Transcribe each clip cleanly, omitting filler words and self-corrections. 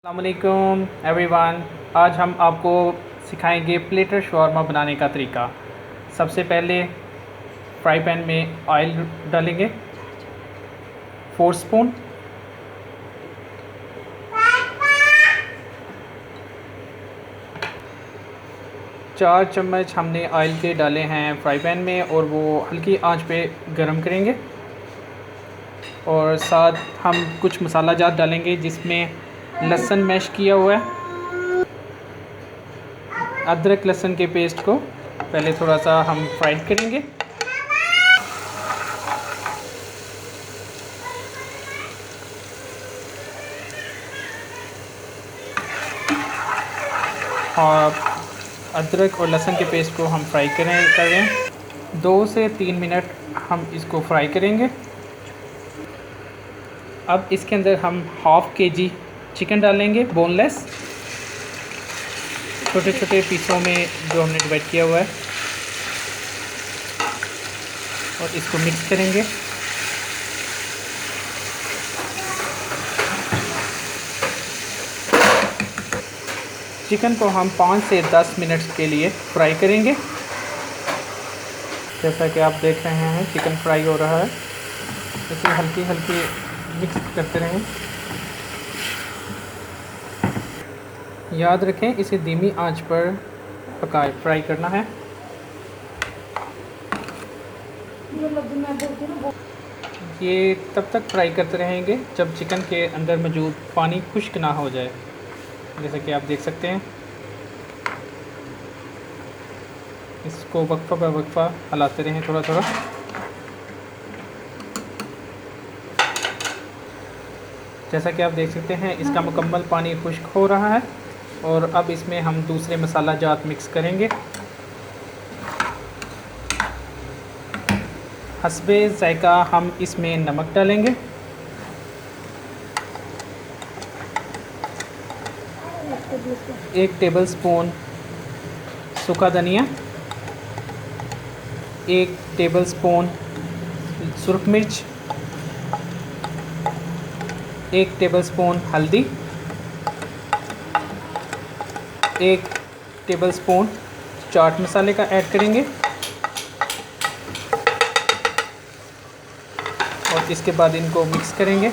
अस्सलामुअलैकुम एवरीवन। आज हम आपको सिखाएंगे प्लेटर शवारमा बनाने का तरीका। सबसे पहले फ्राई पैन में ऑयल डालेंगे 4 स्पून। चार चम्मच हमने ऑयल के डाले हैं फ्राई पैन में और वो हल्की आंच पे गरम करेंगे। और साथ हम कुछ मसाला जात डालेंगे जिसमें लहसुन मैश किया हुआ है, अदरक लहसुन के पेस्ट को पहले थोड़ा सा हम फ्राई करेंगे। और अदरक और लहसुन के पेस्ट को हम फ्राई कर रहे हैं। 2 से 3 मिनट हम इसको फ्राई करेंगे। अब इसके अंदर हम हाफ़ kg चिकन डालेंगे, बोनलेस, छोटे छोटे पीसों में जो हमने डिवाइड किया हुआ है, और इसको मिक्स करेंगे। चिकन को हम 5 से 10 मिनट के लिए फ्राई करेंगे। जैसा कि आप देख रहे हैं चिकन फ्राई हो रहा है, इसे हल्की हल्की मिक्स करते रहें। याद रखें इसे धीमी आंच पर फ्राई करना है। ये तब तक फ्राई करते रहेंगे जब चिकन के अंदर मौजूद पानी खुश्क ना हो जाए। जैसा कि आप देख सकते हैं, इसको वक्फा ब वक्फा हिलाते रहें थोड़ा थोड़ा। जैसा कि आप देख सकते हैं इसका मुकम्मल पानी खुश्क हो रहा है। और अब इसमें हम दूसरे मसाला जात मिक्स करेंगे। हस्बे ज़ायका हम इसमें नमक डालेंगे, एक टेबल स्पून सूखा धनिया, 1 टेबल स्पून सुरख मिर्च, 1 टेबल स्पून हल्दी, 1 टेबल स्पून चाट मसाले का ऐड करेंगे। और इसके बाद इनको मिक्स करेंगे।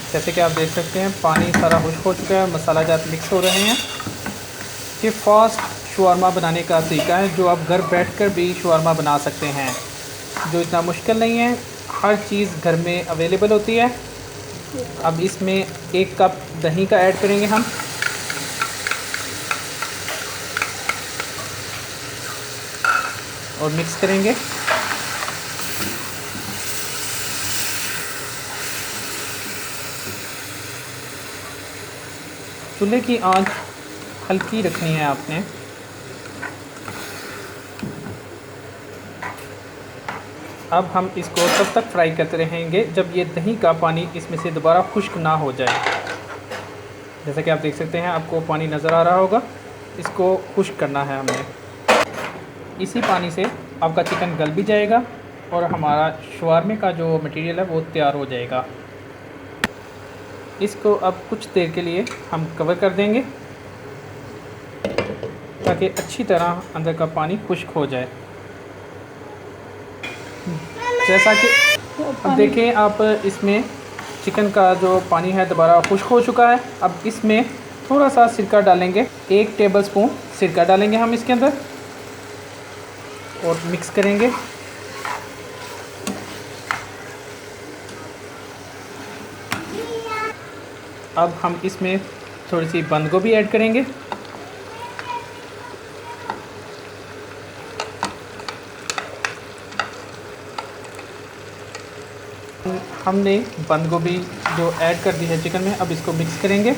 जैसे कि आप देख सकते हैं पानी सारा खुश्क हो चुका है, मसाला जात मिक्स हो रहे हैं। ये फास्ट शवारमा बनाने का तरीका है जो आप घर बैठकर भी शवारमा बना सकते हैं, जो इतना मुश्किल नहीं है। हर चीज़ घर में अवेलेबल होती है। अब इसमें 1 कप दही का ऐड करेंगे हम। और मिक्स करेंगे। चूल्हे की आंच हल्की रखनी है आपने। अब हम इसको तब तक फ्राई करते रहेंगे जब ये दही का पानी इसमें से दोबारा खुश्क ना हो जाए। जैसा कि आप देख सकते हैं आपको पानी नज़र आ रहा होगा, इसको खुश्क करना है हमने। इसी पानी से आपका चिकन गल भी जाएगा और हमारा शवारमे का जो मटेरियल है वो तैयार हो जाएगा। इसको अब कुछ देर के लिए हम कवर कर देंगे ताकि अच्छी तरह अंदर का पानी खुश्क हो जाए। जैसा कि अब देखें आप, इसमें चिकन का जो पानी है दोबारा खुश्क हो चुका है। अब इसमें थोड़ा सा सिरका डालेंगे, 1 टेबल स्पून सिरका डालेंगे हम इसके अंदर और मिक्स करेंगे। अब हम इसमें थोड़ी सी बंद गोभी ऐड करेंगे। हमने बंद गोभी जो ऐड कर दी है चिकन में, अब इसको मिक्स करेंगे।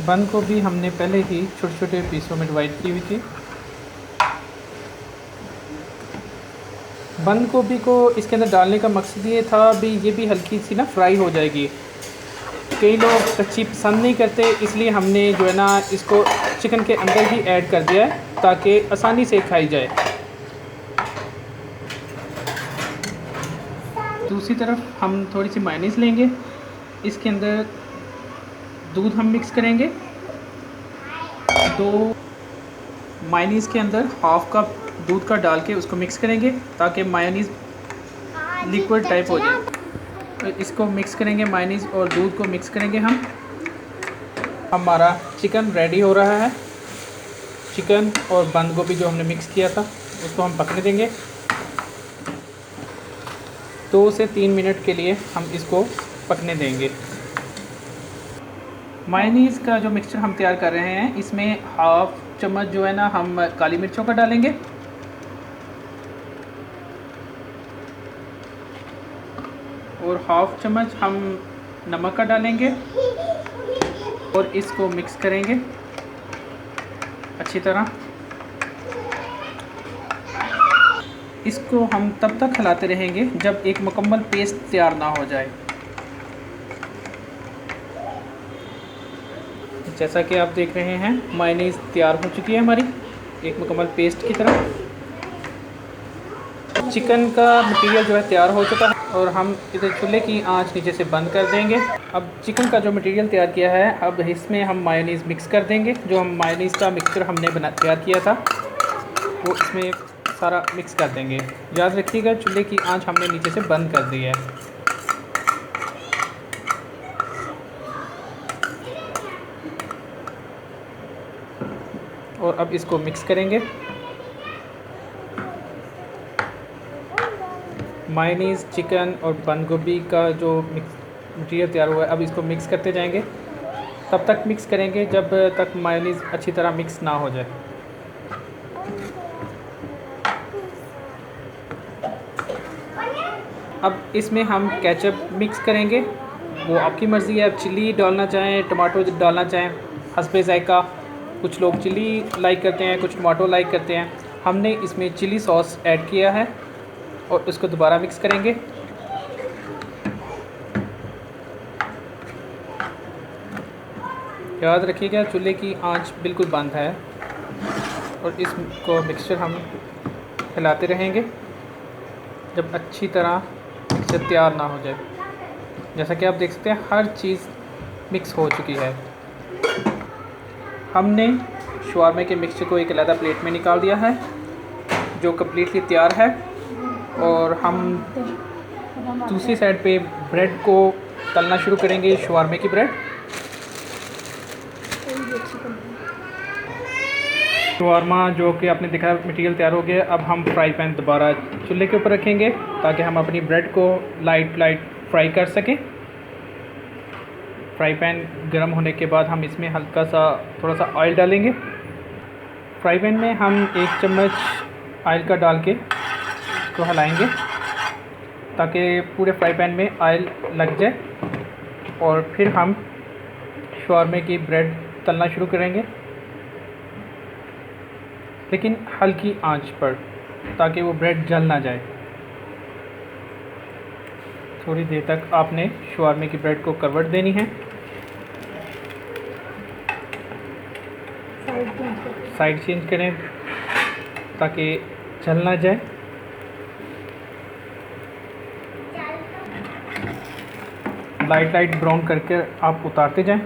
बंद गोभी हमने पहले ही छोटे छोटे पीसों में डिवाइड की हुई थी। बंद गोभी को इसके अंदर डालने का मकसद ये था भी ये भी हल्की सी ना फ्राई हो जाएगी। कई लोग कच्ची पसंद नहीं करते, इसलिए हमने जो है ना इसको चिकन के अंदर ही ऐड कर दिया है ताकि आसानी से खाई जाए। दूसरी तरफ हम थोड़ी सी मायोनीज़ लेंगे, इसके अंदर दूध हम मिक्स करेंगे। दो मायोनीज़ के अंदर हाफ़ कप दूध का डाल के उसको मिक्स करेंगे ताकि मायोनीज़ लिक्विड टाइप हो जाए। इसको मिक्स करेंगे, मायोनीज़ और दूध को मिक्स करेंगे हम। हमारा चिकन रेडी हो रहा है। चिकन और बंद गोभी जो हमने मिक्स किया था उसको हम पकने देंगे। 2 से 3 मिनट के लिए हम इसको पकने देंगे। मायोनीज़ का जो मिक्सचर हम तैयार कर रहे हैं इसमें हाफ़ चम्मच जो है ना हम काली मिर्चों का डालेंगे और हाफ़ चम्मच हम नमक का डालेंगे और इसको मिक्स करेंगे अच्छी तरह। इसको हम तब तक हिलाते रहेंगे जब एक मुकम्मल पेस्ट तैयार ना हो जाए। जैसा कि आप देख रहे हैं मायोनीज़ तैयार हो चुकी है हमारी एक मुकम्मल पेस्ट की तरह। चिकन का मटेरियल जो है तैयार हो चुका है और हम इधर चूल्हे की आंच नीचे से बंद कर देंगे। अब चिकन का जो मटेरियल तैयार किया है अब इसमें हम मायोनीज़ मिक्स कर देंगे। जो हम मायोनीज़ का मिक्सचर हमने तैयार किया था वो इसमें सारा मिक्स कर देंगे। याद रखिएगा चूल्हे की आंच हमने नीचे से बंद कर दी है। और अब इसको मिक्स करेंगे। मायोनीज़, चिकन और बंद गोभी का जो मटेरियल तैयार हुआ है अब इसको मिक्स करते जाएंगे। तब तक मिक्स करेंगे जब तक मायोनीज़ अच्छी तरह मिक्स ना हो जाए। अब इसमें हम केचप मिक्स करेंगे, वो आपकी मर्ज़ी है। आप चिली डालना चाहें, टमाटो डालना चाहें, हस्बे ज़ायक़ा। कुछ लोग चिली लाइक करते हैं, कुछ टमाटो लाइक करते हैं। हमने इसमें चिली सॉस ऐड किया है और इसको दोबारा मिक्स करेंगे। याद रखिएगा चूल्हे की आंच बिल्कुल बंद है और इसको मिक्सचर हम हिलाते रहेंगे जब अच्छी तरह मिक्सचर तैयार ना हो जाए। जैसा कि आप देख सकते हैं हर चीज़ मिक्स हो चुकी है। हमने शवारमे के मिक्सचर को एक अलग प्लेट में निकाल दिया है जो कम्प्लीटली तैयार है। और हम दूसरी साइड पे ब्रेड को तलना शुरू करेंगे, शवारमे की ब्रेड। शवारमा जो कि आपने देखा मटेरियल तैयार हो गया। अब हम फ्राई पैन दोबारा चूल्हे के ऊपर रखेंगे ताकि हम अपनी ब्रेड को लाइट फ्राई कर सकें। फ्राई पैन गर्म होने के बाद हम इसमें हल्का सा थोड़ा सा ऑयल डालेंगे। फ्राई पैन में हम 1 चम्मच ऑयल का डाल के इसको हिलाएंगे ताकि पूरे फ्राई पैन में ऑयल लग जाए। और फिर हम शवारमे की ब्रेड तलना शुरू करेंगे, लेकिन हल्की आंच पर ताकि वो ब्रेड जल ना जाए। थोड़ी देर तक आपने शवारमे की ब्रेड को करवट देनी है। साइड चेंज करें ताकि जल ना जाए। लाइट ब्राउन करके आप उतारते जाएं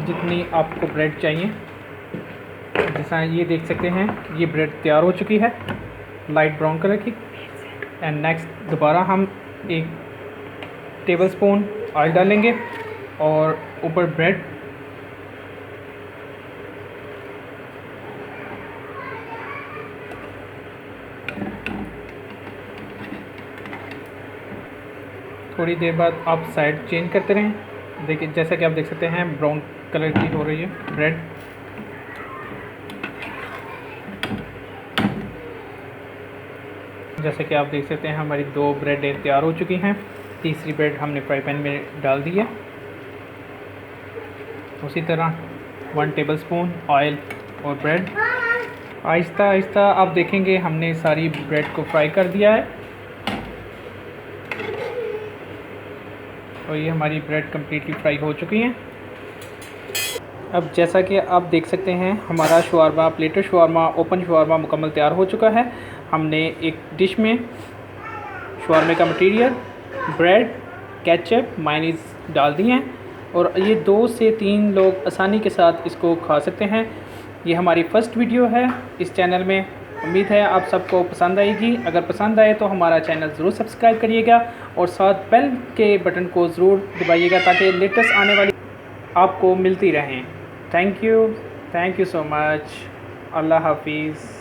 जितनी आपको ब्रेड चाहिए। जैसा ये देख सकते हैं ये ब्रेड तैयार हो चुकी है लाइट ब्राउन कलर की। एंड नेक्स्ट दोबारा हम 1 टेबलस्पून ऑयल डालेंगे और ऊपर ब्रेड। थोड़ी देर बाद आप साइड चेंज करते रहें। देखिए जैसा कि आप देख सकते हैं ब्राउन कलर की हो रही है ब्रेड। जैसे कि आप देख सकते हैं हमारी 2 ब्रेडें तैयार हो चुकी हैं। तीसरी ब्रेड हमने फ्राई पैन में डाल दी है उसी तरह 1 टेबलस्पून ऑयल और ब्रेड। आहिस्ता आहिस्ता आप देखेंगे हमने सारी ब्रेड को फ्राई कर दिया है और ये हमारी ब्रेड कम्प्लीटली फ्राई हो चुकी हैं। अब जैसा कि आप देख सकते हैं हमारा shawarma, platter shawarma, open shawarma मुकम्मल तैयार हो चुका है। हमने एक डिश में शवारमे का मटीरियल, ब्रेड, केचप, मायोनीज़ डाल दी हैं और ये 2 से 3 लोग आसानी के साथ इसको खा सकते हैं। ये हमारी फ़र्स्ट वीडियो है इस चैनल में। उम्मीद है आप सबको पसंद आएगी। अगर पसंद आए तो हमारा चैनल ज़रूर सब्सक्राइब करिएगा और साथ बेल के बटन को ज़रूर दबाइएगा ताकि लेटेस्ट आने वाली आपको मिलती रहें। Thank you so much. अल्लाह हाफिज़।